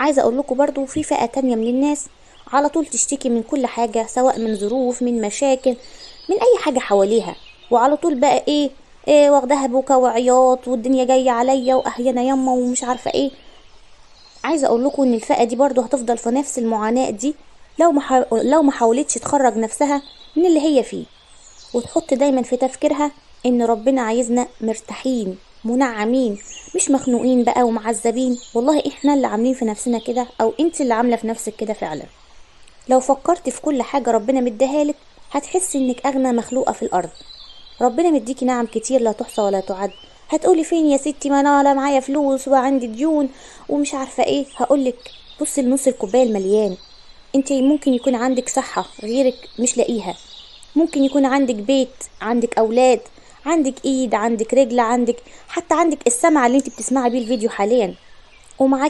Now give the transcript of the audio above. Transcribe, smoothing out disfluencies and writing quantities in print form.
عايزة اقول لكم برضو في فئة تانية من الناس على طول تشتكي من كل حاجة، سواء من ظروف، من مشاكل، من اي حاجة حواليها، وعلى طول بقى إيه واخداها بوكا وعياط، والدنيا جاية عليا واهينا يما ومش عارفة ايه. عايزة اقول لكم ان الفئة دي برضو هتفضل في نفس المعاناة دي لو ما حاولتش تخرج نفسها من اللي هي فيه، وتحط دايما في تفكيرها ان ربنا عايزنا مرتاحين منعمين، مش مخنوقين بقى ومعذبين. والله احنا اللي عاملين في نفسنا كده، او انت اللي عاملة في نفسك كده فعلا. لو فكرت في كل حاجة ربنا مديهالك هتحسي انك اغنى مخلوقة في الارض. ربنا مديكي نعم كتير لا تحصى ولا تعد. هتقولي فين يا ستي، ما انا لا معايا فلوس وعندي ديون ومش عارفة ايه. هقولك بصي لنص الكوباية المليان. انت ممكن يكون عندك صحة غيرك مش لاقيها، ممكن يكون عندك بيت، عندك اولاد، عندك ايد، عندك رجل، عندك حتى عندك السمع اللي انت بتسمعي بيه الفيديو حاليا، ومعاكي